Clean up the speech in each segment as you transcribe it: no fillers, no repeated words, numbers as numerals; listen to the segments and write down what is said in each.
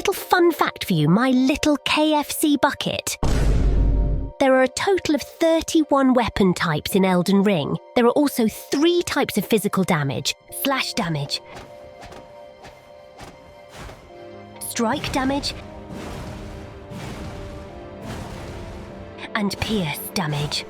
little fun fact for you, my little KFC bucket. There are a total of 31 weapon types in Elden Ring. There are also 3 types of physical damage: slash damage, strike damage, and pierce damage.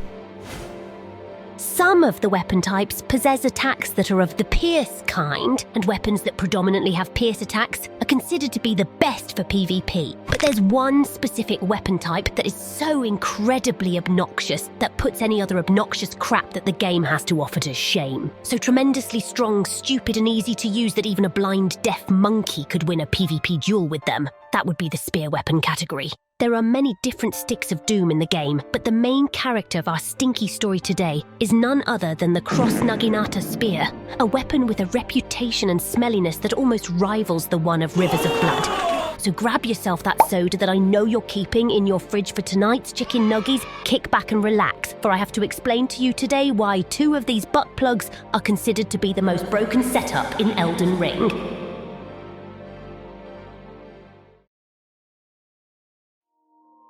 Some of the weapon types possess attacks that are of the pierce kind, and weapons that predominantly have pierce attacks are considered to be the best for PvP. But there's one specific weapon type that is so incredibly obnoxious that puts any other obnoxious crap that the game has to offer to shame. So tremendously strong, stupid and easy to use that even a blind deaf monkey could win a PvP duel with them. That would be the spear weapon category. There are many different sticks of doom in the game, but the main character of our stinky story today is none other than the Cross-Naginatas spear, a weapon with a reputation and smelliness that almost rivals the one of Rivers of Blood. So grab yourself that soda that I know you're keeping in your fridge for tonight's chicken nuggies, kick back and relax, for I have to explain to you today why 2 of these butt plugs are considered to be the most broken setup in Elden Ring.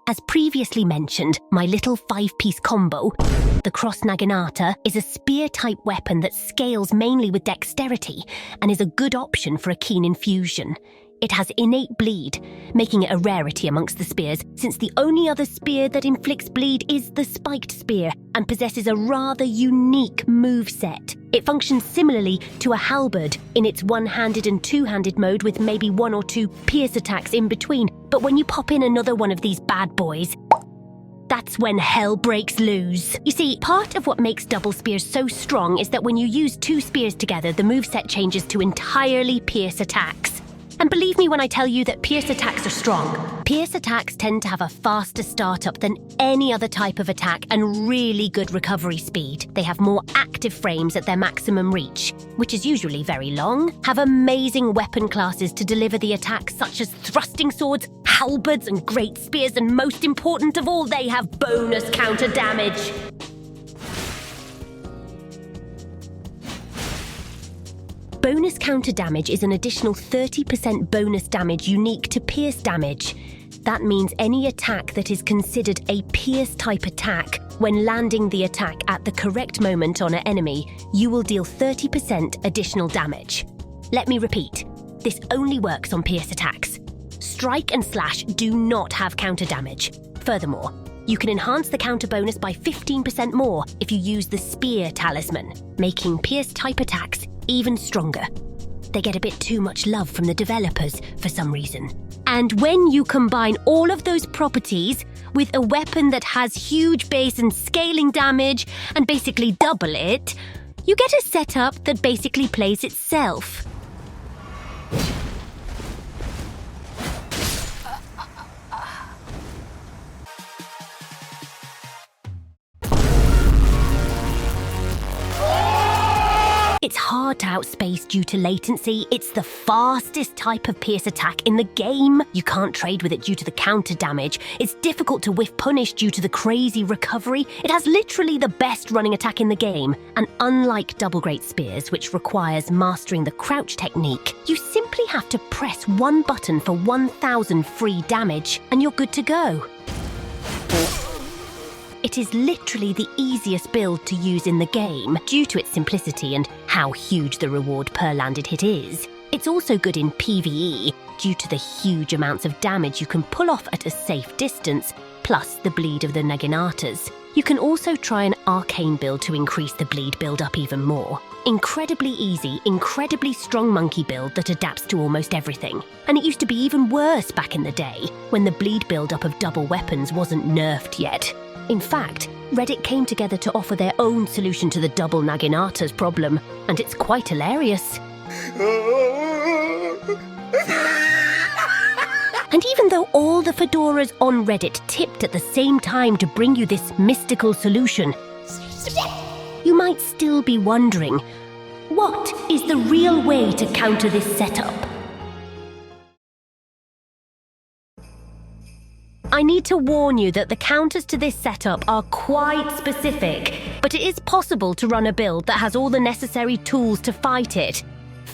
As previously mentioned, my little 5-piece combo, the Cross-Naginata, is a spear-type weapon that scales mainly with dexterity and is a good option for a keen infusion. It has innate bleed, making it a rarity amongst the spears, since the only other spear that inflicts bleed is the spiked spear and possesses a rather unique moveset. It functions similarly to a halberd in its one-handed and two-handed mode with maybe 1 or 2 pierce attacks in between, but when you pop in another one of these bad boys, that's when hell breaks loose. You see, part of what makes double spears so strong is that when you use 2 spears together, the moveset changes to entirely pierce attacks. And believe me when I tell you that pierce attacks are strong. Pierce attacks tend to have a faster startup than any other type of attack and really good recovery speed. They have more active frames at their maximum reach, which is usually very long, have amazing weapon classes to deliver the attacks such as thrusting swords, halberds and great spears, and most important of all, they have bonus counter damage. Bonus counter damage is an additional 30% bonus damage unique to pierce damage. That means any attack that is considered a pierce-type attack, when landing the attack at the correct moment on an enemy, you will deal 30% additional damage. Let me repeat, this only works on pierce attacks. Strike and slash do not have counter damage. Furthermore, you can enhance the counter bonus by 15% more if you use the spear talisman, making pierce-type attacks even stronger. They get a bit too much love from the developers for some reason. And when you combine all of those properties with a weapon that has huge base and scaling damage and basically double it, you get a setup that basically plays itself. It's hard to outspace due to latency. It's the fastest type of pierce attack in the game. You can't trade with it due to the counter damage. It's difficult to whiff punish due to the crazy recovery. It has literally the best running attack in the game. And unlike double great spears, which requires mastering the crouch technique, you simply have to press one button for 1000 free damage, and you're good to go. It is literally the easiest build to use in the game due to its simplicity and how huge the reward per landed hit is. It's also good in PvE due to the huge amounts of damage you can pull off at a safe distance, plus the bleed of the Naginatas. You can also try an arcane build to increase the bleed build-up even more. Incredibly easy, incredibly strong monkey build that adapts to almost everything. And it used to be even worse back in the day, when the bleed build-up of double weapons wasn't nerfed yet. In fact, Reddit came together to offer their own solution to the double Naginatas problem, and it's quite hilarious. And even though all the fedoras on Reddit tipped at the same time to bring you this mystical solution, you might still be wondering, what is the real way to counter this setup? I need to warn you that the counters to this setup are quite specific, but it is possible to run a build that has all the necessary tools to fight it.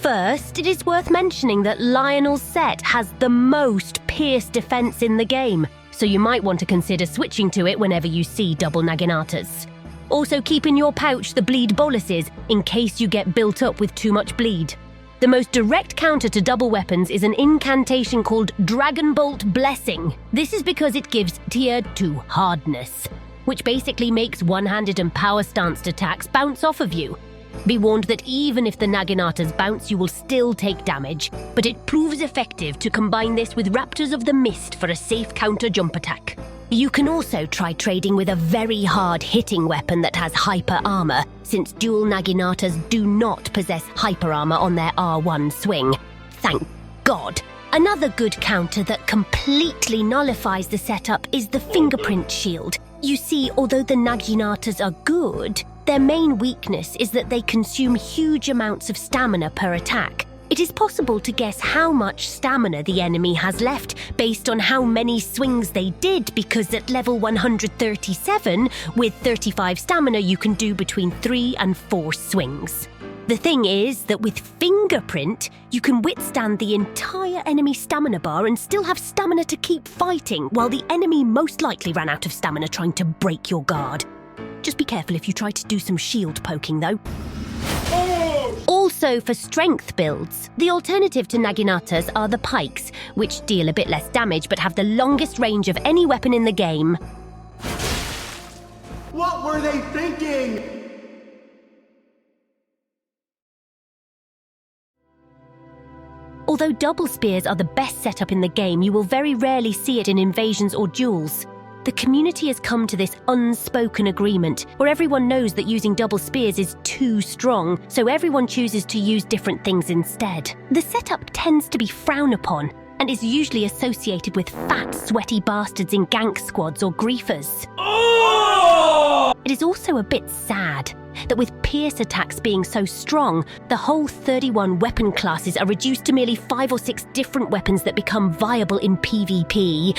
First, it is worth mentioning that Lionel's set has the most pierce defense in the game, so you might want to consider switching to it whenever you see double Naginatas. Also keep in your pouch the bleed boluses in case you get built up with too much bleed. The most direct counter to double weapons is an incantation called Dragon Bolt Blessing. This is because it gives tier 2 hardness, which basically makes one-handed and power-stanced attacks bounce off of you. Be warned that even if the Naginatas bounce, you will still take damage, but it proves effective to combine this with Raptors of the Mist for a safe counter jump attack. You can also try trading with a very hard-hitting weapon that has hyper armor, since dual Naginatas do not possess hyper armor on their R1 swing. Thank God. Another good counter that completely nullifies the setup is the Fingerprint shield. You see, although the Naginatas are good, their main weakness is that they consume huge amounts of stamina per attack. It is possible to guess how much stamina the enemy has left based on how many swings they did, because at level 137, with 35 stamina, you can do between 3 and 4 swings. The thing is that with Fingerprint, you can withstand the entire enemy stamina bar and still have stamina to keep fighting, while the enemy most likely ran out of stamina trying to break your guard. Just be careful if you try to do some shield poking, though. Also, for strength builds, the alternative to Naginatas are the pikes, which deal a bit less damage but have the longest range of any weapon in the game. What were they thinking? Although double spears are the best setup in the game, you will very rarely see it in invasions or duels. The community has come to this unspoken agreement where everyone knows that using double spears is too strong, so everyone chooses to use different things instead. The setup tends to be frowned upon and is usually associated with fat, sweaty bastards in gank squads or griefers. It is also a bit sad that with pierce attacks being so strong, the whole 31 weapon classes are reduced to merely 5 or 6 different weapons that become viable in PvP.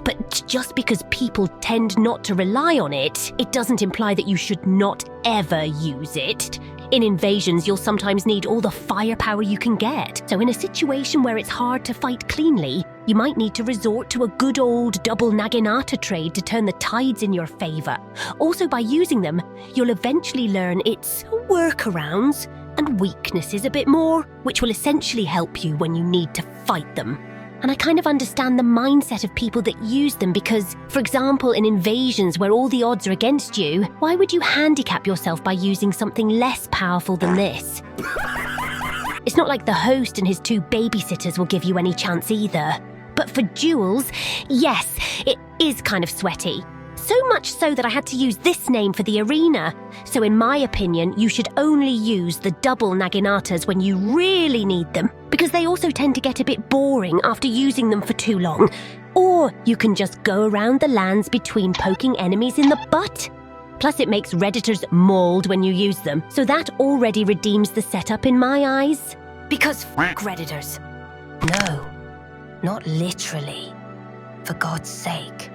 But just because people tend not to rely on it, it doesn't imply that you should not ever use it. In invasions, you'll sometimes need all the firepower you can get. So in a situation where it's hard to fight cleanly, you might need to resort to a good old double Naginata trade to turn the tides in your favor. Also, by using them, you'll eventually learn its workarounds and weaknesses a bit more, which will essentially help you when you need to fight them. And I kind of understand the mindset of people that use them because, for example, in invasions where all the odds are against you, why would you handicap yourself by using something less powerful than this? It's not like the host and his 2 babysitters will give you any chance either. But for duels, yes, it is kind of sweaty. So much so that I had to use this name for the arena. So in my opinion, you should only use the double Naginatas when you really need them, because they also tend to get a bit boring after using them for too long. Or you can just go around the lands between poking enemies in the butt. Plus it makes Redditors mauled when you use them, so that already redeems the setup in my eyes. Because f*** Redditors. No, not literally. For God's sake.